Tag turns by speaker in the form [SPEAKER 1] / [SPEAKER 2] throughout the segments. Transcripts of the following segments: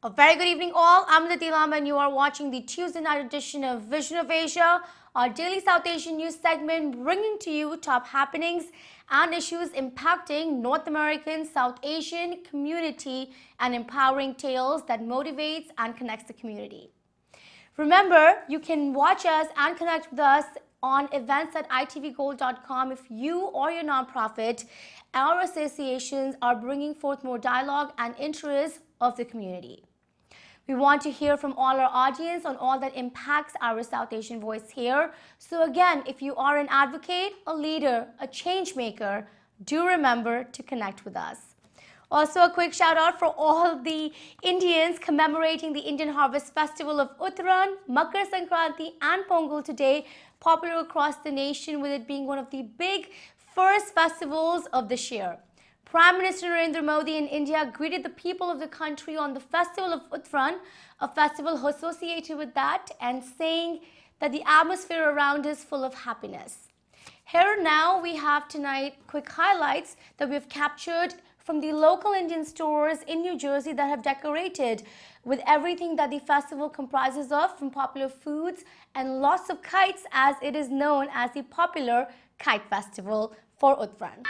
[SPEAKER 1] A very good evening all. I'm Aditi Lama and you are watching the Tuesday night edition of Vision of Asia, our daily South Asian news segment bringing to you top happenings and issues impacting North American, South Asian community and empowering tales that motivates and connects the community. Remember, you can watch us and connect with us on events at itvgold.com if you or your nonprofit or associations are bringing forth more dialogue and interest of the community. We want to hear from all our audience on all that impacts our South Asian voice here. So again, if you are an advocate, a leader, a change maker, do remember to connect with us. Also, a quick shout out for all the Indians commemorating the Indian Harvest Festival of Uttaran, Makar Sankranti and Pongal today, popular across the nation with it being one of the big first festivals of this year. Prime Minister Narendra Modi in India greeted the people of the country on the Festival of Uttaran, a festival associated with that, and saying that the atmosphere around is full of happiness. Here now we have tonight quick highlights that we have captured from the local Indian stores in New Jersey that have decorated with everything that the festival comprises of, from popular foods and lots of kites, as it is known as the popular Kite Festival for Uttaran.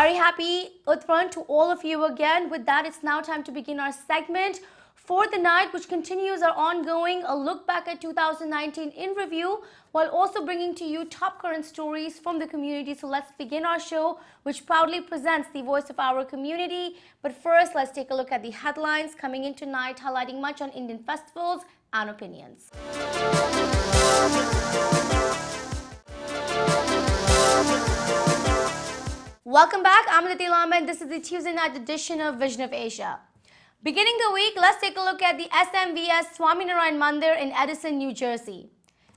[SPEAKER 1] Very happy Uttaran to all of you again. With that, it's now time to begin our segment for the night, which continues our ongoing a look back at 2019 in review, while also bringing to you top current stories from the community. So let's begin our show, which proudly presents the voice of our community. But first, let's take a look at the headlines coming in tonight, highlighting much on Indian festivals and opinions. Welcome back. I'm Aditi Lama and this is the Tuesday night edition of Vision of Asia. Beginning the week, let's take a look at the SMVS Swaminarayan Mandir in Edison, New Jersey.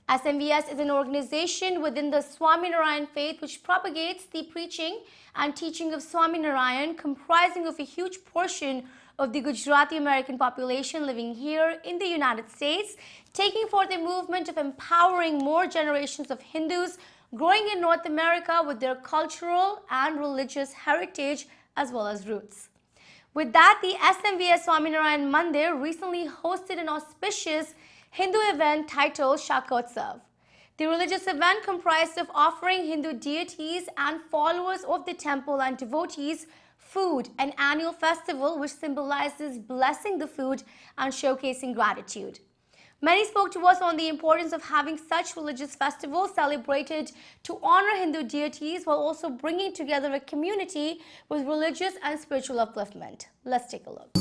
[SPEAKER 1] SMVS is an organization within the Swaminarayan faith which propagates the preaching and teaching of Swaminarayan, comprising of a huge portion of the Gujarati American population living here in the United States, taking forth a movement of empowering more generations of Hindus growing in North America with their cultural and religious heritage as well as roots. With that, the SMVS Swaminarayan Mandir recently hosted an auspicious Hindu event titled Shakotsav. The religious event comprised of offering Hindu deities and followers of the temple and devotees food, an annual festival which symbolizes blessing the food and showcasing gratitude. Many spoke to us on the importance of having such religious festivals celebrated to honor Hindu deities while also bringing together a community with religious and spiritual upliftment. Let's take a look.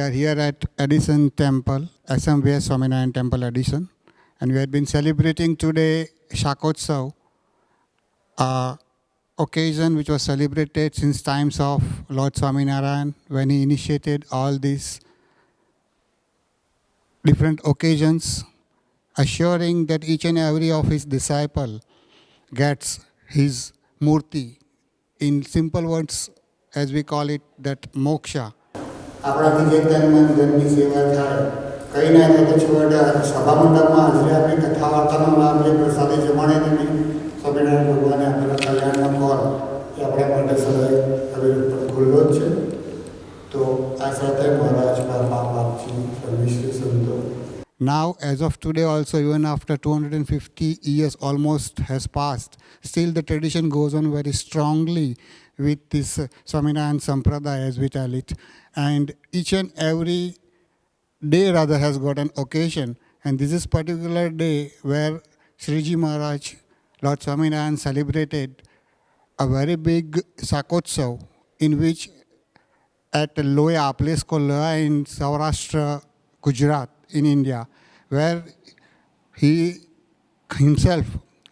[SPEAKER 2] are here at Edison Temple, SMVS Swaminarayan Temple, Edison. And we had been celebrating today Shakotsav, occasion which was celebrated since times of Lord Swaminarayan, when he initiated all these different occasions, assuring that each and every of his disciple gets his murti. In simple words, as we call it, that moksha. આપણાથી જે તન મન ધનની સેવા થાય કંઈ ના થાય તો છેવટે સભા મંડપમાં હાજરી આપી કથા વાર્તાનો લાભ લે પ્રસાદી જમાડે નહીં સ્વામિનારાયણ ભગવાને આપેલા કલ્યાણનો કોલ એ આપણા માટે સદાય હવે ખુલ્લો જ છે તો આ સાથે મહારાજ બાપા બાપજી પરમેશ્વરી સંતો. Now, as of today also, even after 250 years almost has passed, still the tradition goes on very strongly with this Swaminarayan Sampradaya, as we tell it. And each and every day rather has got an occasion. And this is particular day where Sriji Maharaj, Lord Swaminarayan, celebrated a very big Shakotsav, in which at Loya, a place called Loya in Saurashtra, Gujarat, in India, where he himself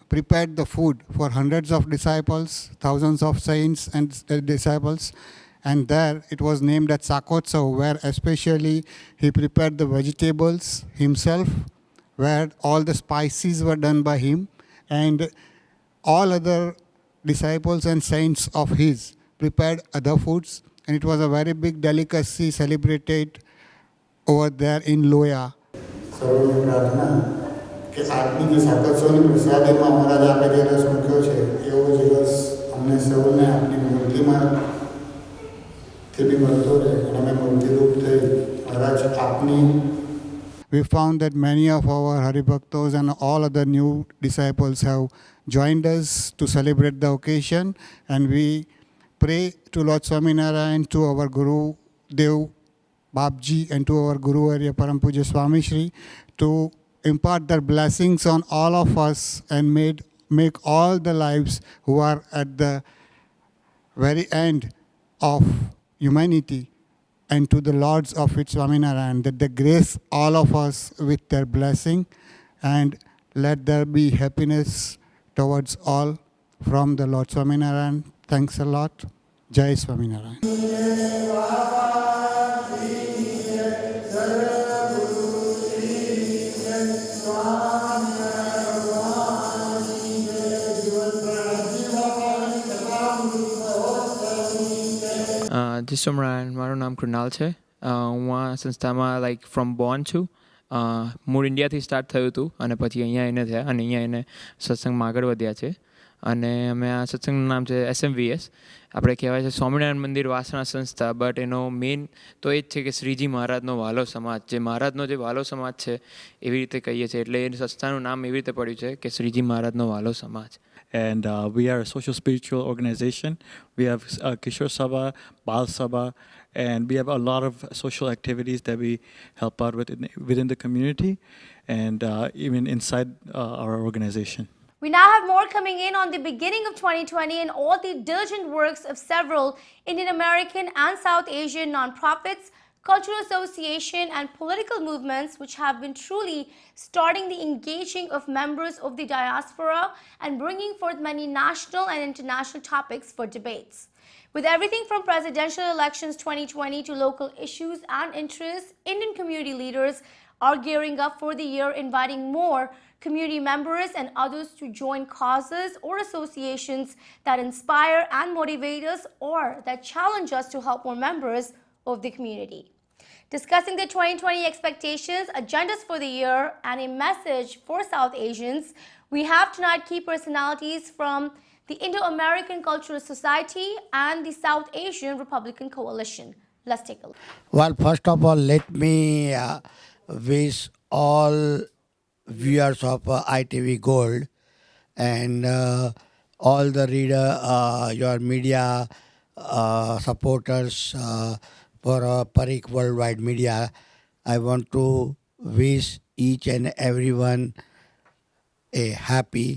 [SPEAKER 2] prepared the food for hundreds of disciples, thousands of saints and disciples. And there it was named as Shakotsav, where especially he prepared the vegetables himself, where all the spices were done by him, and all other disciples and saints of his prepared other foods. And it was a very big delicacy celebrated over there in Loya. સર્વને પ્રાર્થના કે આજની જે સાકત્સવની પ્રસાદીમાં મહારાજ આપે જે રસ મૂક્યો છે એવો જ રસ અમને સૌને આપની મૂર્તિમાંથી બી મળતો રહે અને અમે મૂર્તિરૂપ થઈ મહારાજ આપની. We found that many of our Haribhaktos and all other new disciples have joined us to celebrate the occasion, and we pray to Lord Swaminarayan, to our Guru Dev Babji, and to our Guru Arya Param Puja Swami Shri, to impart their blessings on all of us and make all the lives who are at the very end of humanity and to the Lords of it, Swaminarayan, that they grace all of us with their blessing, and let there be happiness towards all from the Lord Swaminarayan. Thanks a lot. Jai Swaminarayan.
[SPEAKER 3] જય સ્વામિનારાયણ. મારું નામ કૃણાલ છે. હું આ સંસ્થામાં from Born છું. મૂળ ઇન્ડિયાથી start થયું હતું અને પછી અહીંયા એને થયા અને અહીંયા એને સત્સંગમાં આગળ વધ્યા છે. અને અમે આ સત્સંગનું નામ છે SMVS. આપણે કહેવાય છે સ્વામિનારાયણ મંદિર વાસણા સંસ્થા, બટ એનો મેઇન તો એ જ છે કે શ્રીજી મહારાજનો વાલો સમાજ, જે મહારાજનો જે વાલો સમાજ છે એવી રીતે કહીએ છીએ, એટલે એ સંસ્થાનું નામ એવી રીતે પડ્યું છે કે શ્રીજી મહારાજનો વાલો સમાજ.
[SPEAKER 4] And we are a social spiritual organization. We have Kishore Sabha, Bal Sabha, and we have a lot of social activities that we help out with within the community and even inside our organization.
[SPEAKER 1] We now have more coming in on the beginning of 2020 and all the diligent works of several Indian American and South Asian nonprofits, cultural association and political movements which have been truly starting the engaging of members of the diaspora and bringing forth many national and international topics for debates. With everything from presidential elections 2020 to local issues and interests, Indian community leaders are gearing up for the year, inviting more community members and others to join causes or associations that inspire and motivate us or that challenge us to help more members of the community. Discussing the 2020 expectations, agendas for the year, and a message for South Asians, we have tonight key personalities from the Indo-American Cultural Society and the South Asian Republican Coalition. Let's take a look.
[SPEAKER 5] Well, first of all, let me wish all viewers of ITV Gold and all the your media supporters for Parik Worldwide Media. I want to wish each and everyone a happy,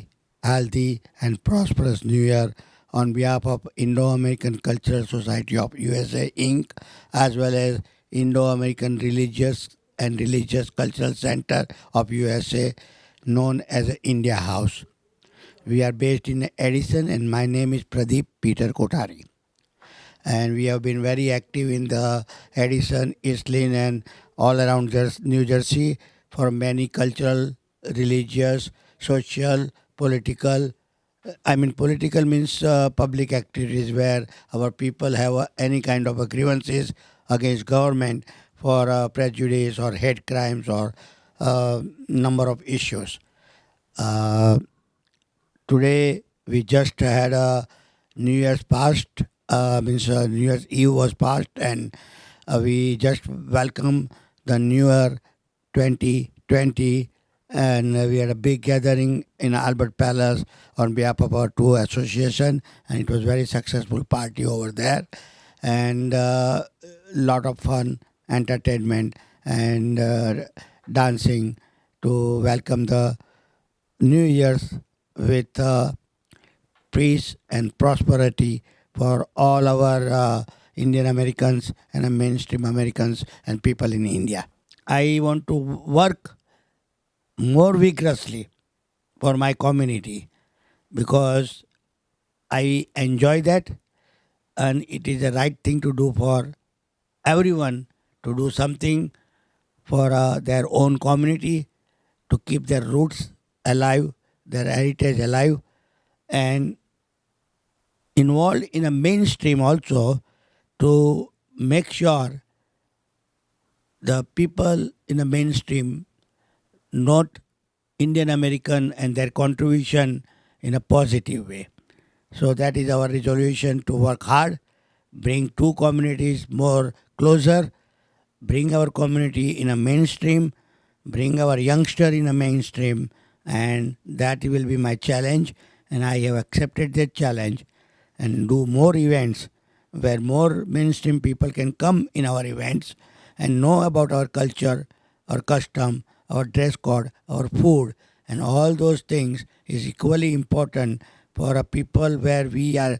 [SPEAKER 5] healthy and prosperous New Year on behalf of Indo-American Cultural Society of USA Inc. as well as Indo-American Religious and Religious Cultural Center of USA, known as India House. We are based in Edison, and my name is Pradeep Peter Kotari. And we have been very active in the Edison, East Lynn, and all around New Jersey for many cultural, religious, social, political. Political means public activities where our people have any kind of grievances against government for prejudice or hate crimes or number of issues. Today we just had a New Year's past, New Year's Eve was past, and we just welcome the New Year 2020, and we had a big gathering in Albert Palace on behalf of our two association, and it was very successful party over there, and lot of fun, entertainment, and dancing to welcome the New Year's with peace and prosperity for all our Indian Americans and mainstream Americans and people in India. I want to work more vigorously for my community because I enjoy that, and it is the right thing to do for everyone to do something for their own community, to keep their roots alive, their heritage alive, and involved in a mainstream also to make sure the people in the mainstream note Indian American and their contribution in a positive way. So that is our resolution, to work hard, bring two communities more closer, bring our community in a mainstream, bring our youngster in a mainstream, and that will be my challenge, and I have accepted that challenge, and do more events where more mainstream people can come in our events and know about our culture, our custom, our dress code, our food, and all those things is equally important for a people where we are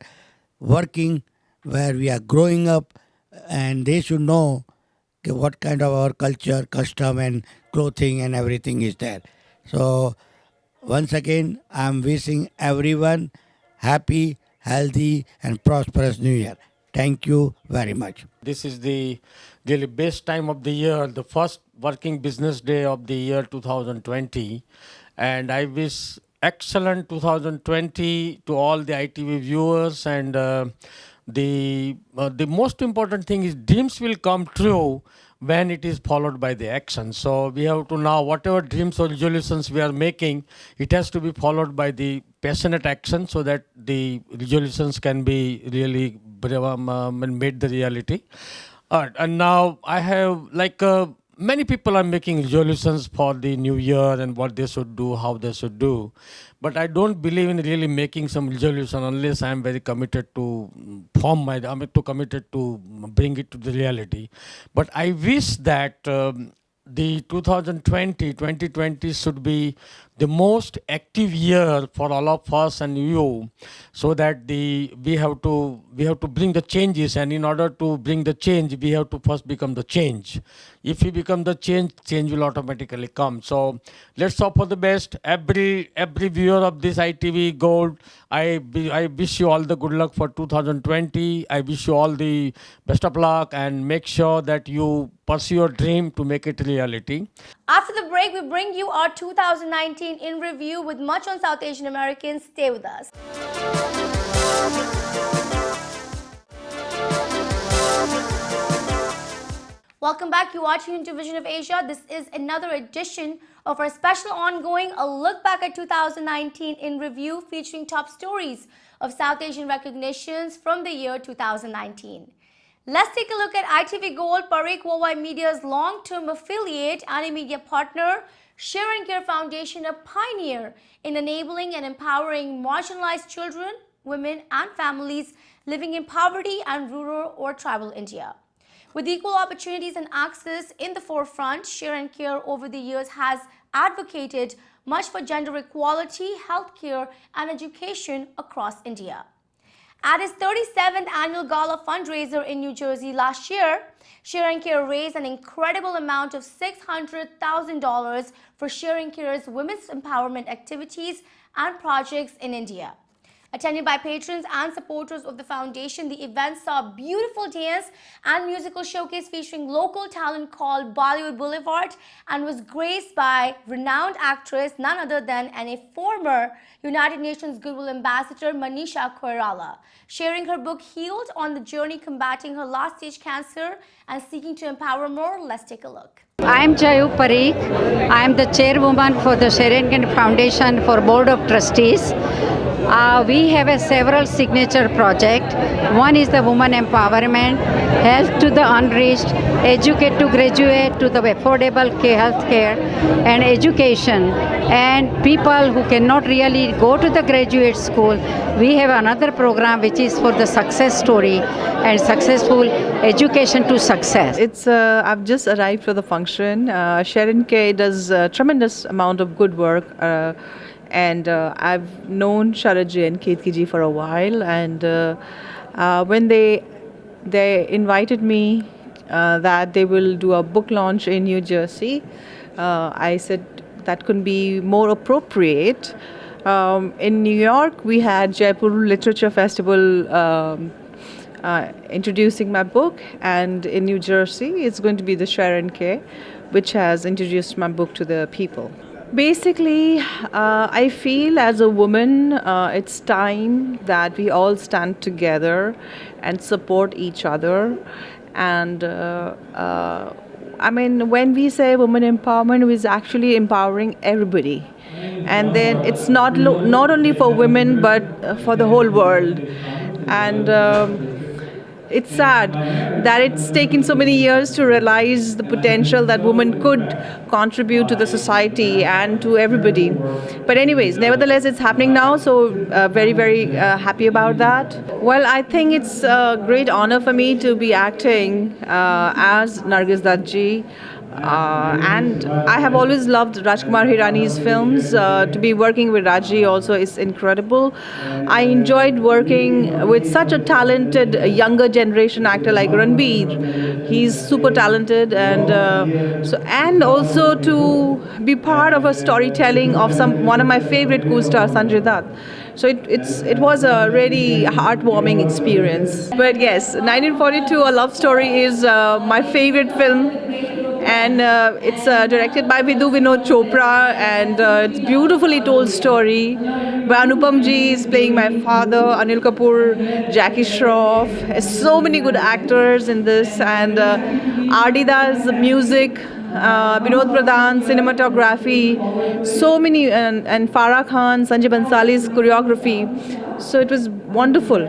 [SPEAKER 5] working, where we are growing up, and they should know what kind of our culture, custom, and clothing and everything is there. So once again, I am wishing everyone happy, healthy, and prosperous New Year. Thank you very much.
[SPEAKER 6] This is the really best time of the year, the first working business day of the year 2020. And I wish excellent 2020 to all the ITV viewers. And the most important thing is dreams will come true when it is followed by the action. So we have to now, whatever dreams or resolutions we are making, it has to be followed by the passionate action so that the resolutions can be really made the reality. And now I have many people are making resolutions for the new year and what they should do, how they should do. But I don't believe in really making some resolution unless I am very committed to committed to bring it to the reality. But I wish that the 2020 should be the most active year for all of us and you, so that we have to bring the changes, and in order to bring the change, we have to first become the change. If we become the change, change will automatically come. So let's hope for the best. Every viewer of this ITV Gold, I wish you all the good luck for 2020. I wish you all the best of luck, and make sure that you pursue your dream to make it reality.
[SPEAKER 1] After the break, we bring you our 2019 in review with much on South Asian Americans. Stay with us. Welcome back. You're watching into Vision of Asia. This is another edition of our special ongoing A Look Back at 2019 in review, featuring top stories of South Asian recognitions from the year 2019. Let's take a look at ITV Gold, Parikh Worldwide Media's long-term affiliate and media partner, Share and Care Foundation, a pioneer in enabling and empowering marginalized children, women, and families living in poverty and rural or tribal India. With equal opportunities and access in the forefront, Share and Care over the years has advocated much for gender equality, healthcare, and education across India. At his 37th annual gala fundraiser in New Jersey last year, Share and Care raised an incredible amount of $600,000 for Share and Care's women's empowerment activities and projects in India. Attended by patrons and supporters of the foundation, the event saw a beautiful dance and musical showcase featuring local talent called Bollywood Boulevard and was graced by renowned actress none other than a former United Nations Goodwill Ambassador Manisha Koirala. Sharing her book Healed on the Journey Combating Her Last Stage Cancer and Seeking to Empower More, let's take a look.
[SPEAKER 7] I am Jayu Parikh. I am the chairwoman for the Sharon Foundation for Board of Trustees. We have several signature projects. One is the women empowerment, health to the unreached, educate to graduate to the affordable health care and education, and people who cannot really go to the graduate school. We have another program which is for the success story and successful education to success.
[SPEAKER 8] I've just arrived for the function. Sharon K does a tremendous amount of good work. And I've known Sharaji and Ketkiji for a while, and when they invited me that they will do a book launch in New Jersey, I said that couldn't be more appropriate. In New York, we had Jaipur Literature Festival introducing my book, and in New Jersey, it's going to be the Sharon K, which has introduced my book to the people. Basically, I feel as a woman, it's time that we all stand together and support each other. And I mean, when we say women empowerment, it's actually empowering everybody. And then it's not only for women, but for the whole world. And it's sad that it's taken so many years to realize the potential that women could contribute to the society and to everybody. But anyways, nevertheless, it's happening now, so very, very happy about that. Well, I think it's a great honor for me to be acting as Nargis Duttji. And I have always loved Rajkumar Hirani's films. To be working with Raji also is incredible. I enjoyed working with such a talented younger generation actor like Ranbir. He's super talented, and also to be part of a storytelling of one of my favorite co-stars, Sanjay Dutt. So it was a really heartwarming experience. But yes, 1942, A Love Story is my favorite film. And it's directed by Vidhu Vinod Chopra, and it's beautifully told story. Where Anupam ji is playing my father, Anil Kapoor, Jackie Shroff. So many good actors in this, and Ardida's music, Vinod Pradhan, cinematography, so many, and Farah Khan, Sanjay Bansali's choreography. So it was wonderful.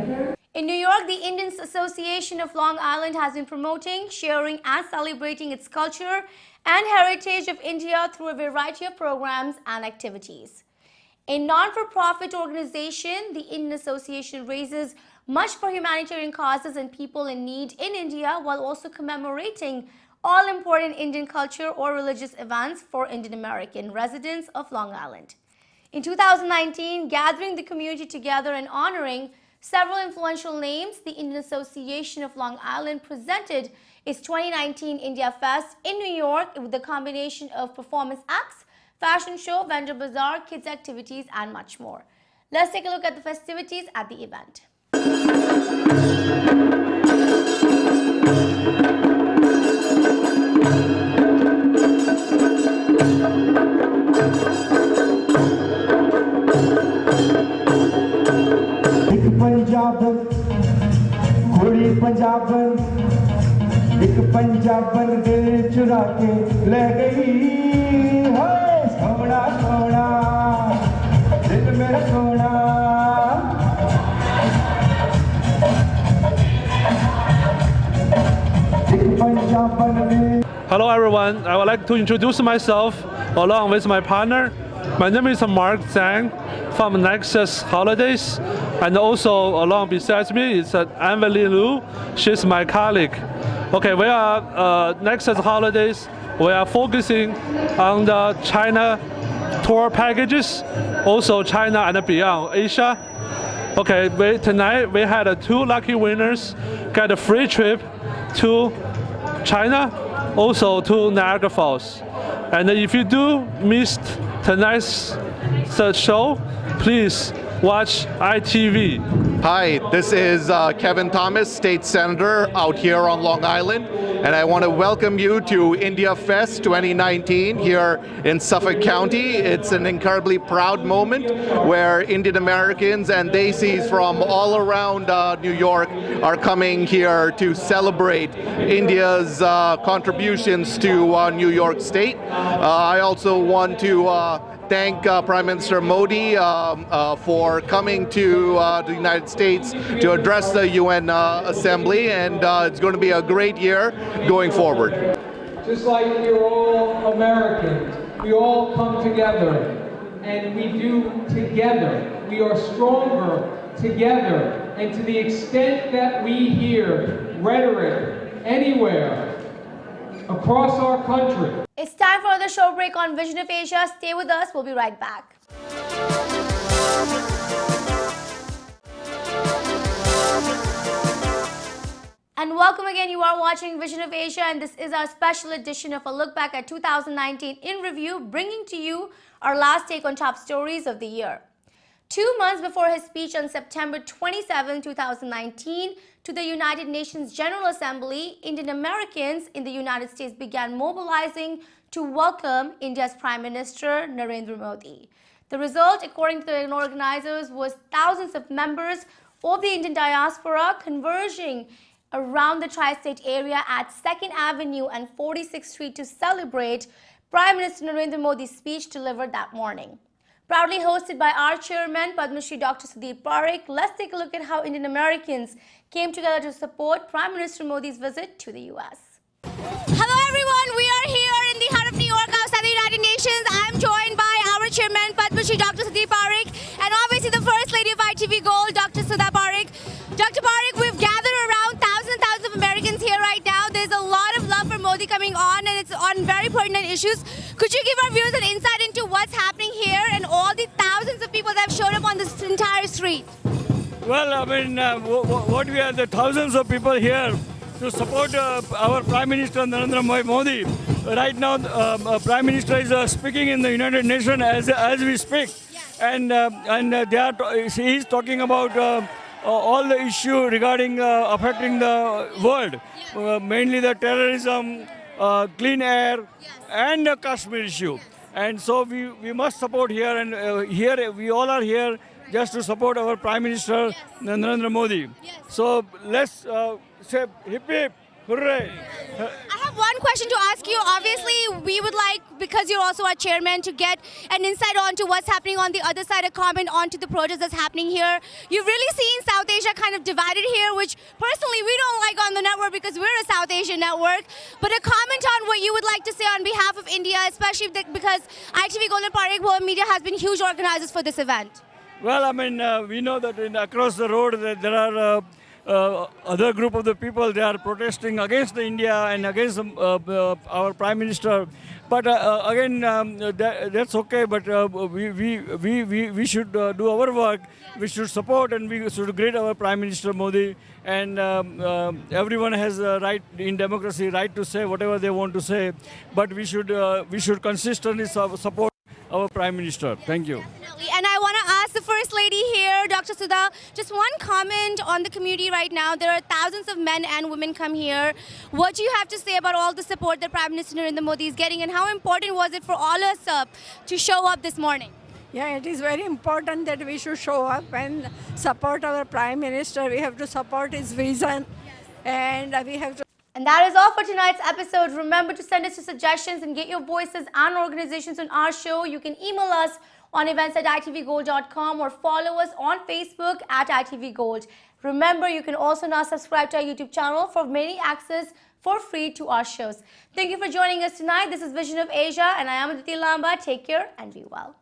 [SPEAKER 1] In New York, the Indian Association of Long Island has been promoting, sharing, and celebrating its culture and heritage of India through a variety of programs and activities. A non-for-profit organization, the Indian Association raises much for humanitarian causes and people in need in India, while also commemorating all important Indian culture or religious events for Indian American residents of Long Island. In 2019, gathering the community together and honoring several influential names, the Indian Association of Long Island presented its 2019 India Fest in New York with a combination of performance acts, fashion show, vendor bazaar, kids activities, and much more. Let's take a look at the festivities at the event.
[SPEAKER 9] एक पंजाबन दिल चुरा के ले गई है सोना सोना दिल मेरा सोना एक पंजाबन दिल.
[SPEAKER 10] Hello everyone, I would like to introduce myself along with my partner. My name is Mark Zhang from Nexus Holidays, and also along beside me is Emily Liu. She's my colleague. Okay, we are Nexus Holidays. We are focusing on the China tour packages, also China and beyond Asia. Okay, tonight we had two lucky winners get a free trip to China, also to Niagara Falls. And if you do miss tonight's show, please watch ITV.
[SPEAKER 11] Hi, this is Kevin Thomas, State Senator out here on Long Island, and I want to welcome you to India Fest 2019 here in Suffolk County. It's an incredibly proud moment where Indian Americans and Desis from all around New York are coming here to celebrate India's contributions to New York State. I also want to thank Prime Minister Modi for coming to the United States to address the UN Assembly, and it's going to be a great year going forward.
[SPEAKER 12] Just like we're all Americans, we all come together, and we do together. We are stronger together, and to the extent that we hear rhetoric anywhere across our country.
[SPEAKER 1] It's time for another show break on Vision of Asia. Stay with us. We'll be right back. And welcome again. You are watching Vision of Asia, and this is our special edition of a look back at 2019 in review, bringing to you our last take on top stories of the year. 2 months before his speech on September 27, 2019, to the United Nations General Assembly, Indian Americans in the United States began mobilizing to welcome India's Prime Minister Narendra Modi. The result, according to the organizers, was thousands of members of the Indian diaspora converging around the tri-state area at 2nd Avenue and 46th Street to celebrate Prime Minister Narendra Modi's speech delivered that morning. Proudly hosted by our chairman, Padma Shri Dr. Sudeep Parekh, let's take a look at how Indian Americans came together to support Prime Minister Modi's visit to the US. Hello everyone, we are here in the heart of New York outside the United Nations. I'm joined by our chairman, Padma Shri Dr. Sudeep Parekh, and obviously the First Lady of ITV Gold, Dr. Sudha Parekh. Dr. Parekh, we've gathered around thousands and thousands of Americans here right now. There's a lot of love for Modi coming on, and it's on very pertinent issues. Could you give our viewers an insight into what's happening here and all the thousands of people that have showed up on this entire street?
[SPEAKER 13] Well, I mean, what we are, the thousands of people here to support our Prime Minister Narendra Modi. Right now, Prime Minister is speaking in the United Nations as we speak, yes. And he is talking about all the issue regarding affecting the world, yes. Mainly the terrorism, clean air, yes. And the Kashmir issue. Yes. And so we must support here, and here we all are here just to support our Prime Minister, yes. Narendra Modi. Yes. So let's say hip hip, hooray.
[SPEAKER 1] I have one question to ask you. Obviously, we would like, because you're also our chairman, to get an insight onto what's happening on the other side, a comment onto the protest that's happening here. You've really seen South Asia kind of divided here, which personally we don't like on the network because we're a South Asian network. But a comment on what you would like to say on behalf of India, especially because ITV Gold and Parekh Bhavan Media has been huge organizers for this event.
[SPEAKER 13] Well, I mean, we know that across the road there are other group of the people, they are protesting against India and against our Prime Minister. But again, that's okay. But we should do our work. We should support and we should greet our Prime Minister Modi. And everyone has a right in democracy, right to say whatever they want to say. But we should consistently support our Prime Minister. Thank you.
[SPEAKER 1] Definitely. And I want to ask the First Lady here, Dr. Sudha, just one comment on the community right now. There are thousands of men and women come here. What do you have to say about all the support that Prime Minister Narendra Modi is getting, and how important was it for all us to show up this morning?
[SPEAKER 14] Yeah, it is very important that we should show up and support our Prime Minister. We have to support his vision, yes. And we have to.
[SPEAKER 1] And that is all for tonight's episode. Remember to send us your suggestions and get your voices and organizations on our show. You can email us on events@itvgold.com or follow us on Facebook @itvgold. Remember, you can also now subscribe to our YouTube channel for many access for free to our shows. Thank you for joining us tonight. This is Vision of Asia, and I am Aditi Lamba. Take care and be well.